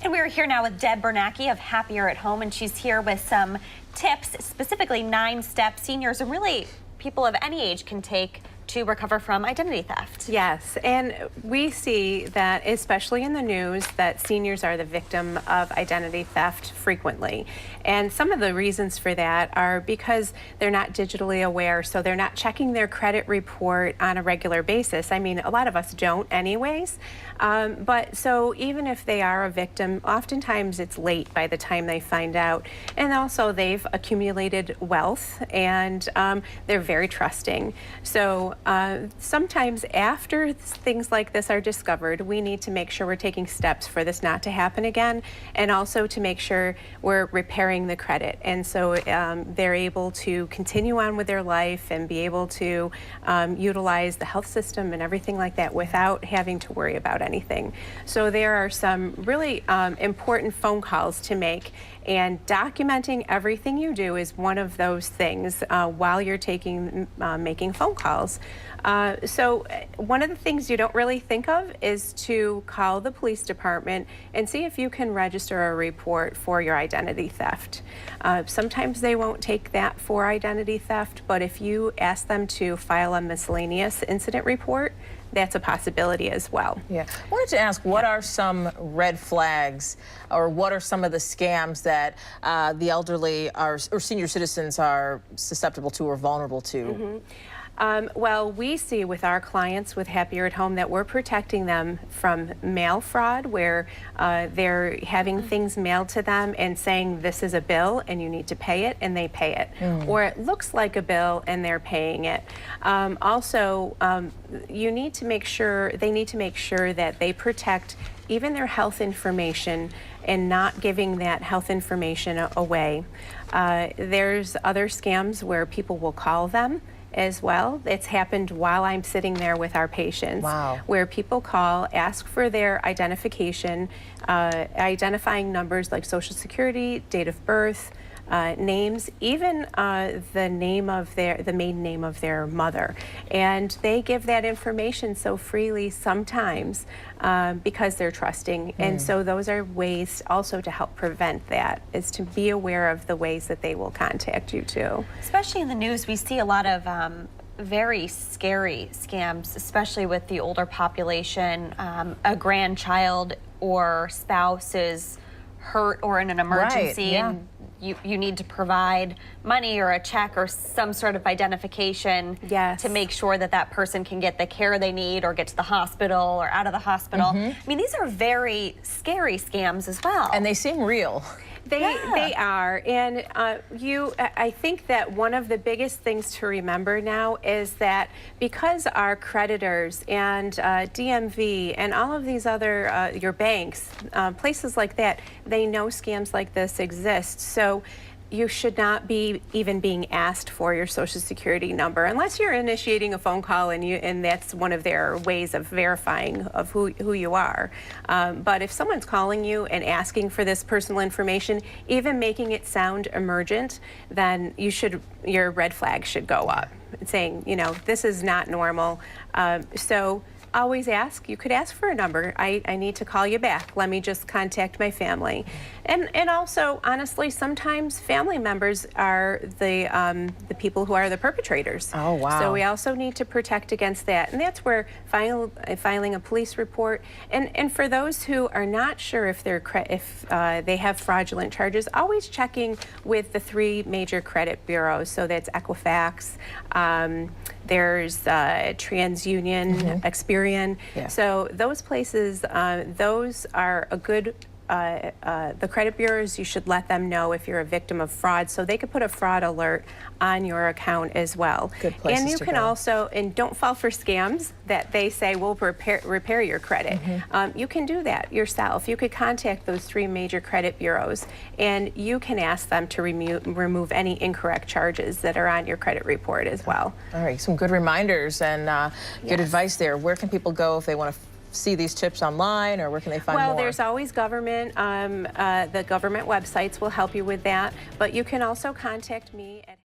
And we're here now with Deb Bernacki of Happier at Home, and she's here with some tips, specifically 9 steps seniors and really people of any age can take to recover from identity theft. Yes, and we see that, especially in the news, that seniors are the victim of identity theft frequently. And some of the reasons for that are because they're not digitally aware, so they're not checking their credit report on a regular basis. I mean, a lot of us don't anyways. But so even if they are a victim, oftentimes it's late by the time they find out. And also they've accumulated wealth and they're very trusting. So sometimes after things like this are discovered, we need to make sure we're taking steps for this not to happen again, and also to make sure we're repairing the credit. And so they're able to continue on with their life and be able to utilize the health system and everything like that without having to worry about anything. So there are some really important phone calls to make, and documenting everything you do is one of those things while you're making phone calls. So one of the things you don't really think of is to call the police department and see if you can register a report for your identity theft. Sometimes they won't take that for identity theft, but if you ask them to file a miscellaneous incident report, that's a possibility as well. Yeah. I wanted to ask, what are some red flags, or what are some of the scams that the elderly or senior citizens are susceptible to or vulnerable to? Mm-hmm. Well, we see with our clients with Happier at Home that we're protecting them from mail fraud, where they're having things mailed to them and saying this is a bill and you need to pay it, and they pay it. Or it looks like a bill and they're paying it. Also, you need to make sure, they need to make sure that they protect even their health information and not giving that health information away. There's other scams where people will call them as well. It's happened while I'm sitting there with our patients. Wow. Where people call, ask for their identification, identifying numbers like Social Security, date of birth, names, even the maiden name of their mother. And they give that information so freely sometimes because they're trusting. And so those are ways also to help prevent that, is to be aware of the ways that they will contact you too. Especially in the news, we see a lot of very scary scams, especially with the older population. A grandchild or spouse is hurt or in an emergency, right, yeah. and you need to provide money or a check or some sort of identification to make sure that that person can get the care they need or get to the hospital or out of the hospital. I mean, these are very scary scams as well. And they seem real. They are, and I think that one of the biggest things to remember now is that because our creditors and DMV and all of these other, your banks, places like that, they know scams like this exist. So you should not be even being asked for your Social Security number unless you're initiating a phone call and that's one of their ways of verifying of who you are. But if someone's calling you and asking for this personal information, even making it sound emergent, then your red flag should go up, saying, you know, this is not normal. So always ask. You could ask for a number. I need to call you back. Let me just contact my family. And also, honestly, sometimes family members are the people who are the perpetrators. Oh, wow. So we also need to protect against that. And that's where filing a police report. And for those who are not sure if they have fraudulent charges, always checking with the 3 major credit bureaus. So that's Equifax, there's TransUnion, Experian. Yeah. So those places, those are a good, the credit bureaus, you should let them know if you're a victim of fraud, so they could put a fraud alert on your account as well. Good places and you to can go. Also, and don't fall for scams that they say we'll repair your credit. You can do that yourself. You could contact those 3 major credit bureaus and you can ask them to remove any incorrect charges that are on your credit report as well. All right, some good reminders and good advice there. Where can people go if they want to see these tips online, or where can they find more? Well, there's always government, the government websites will help you with that, but you can also contact me at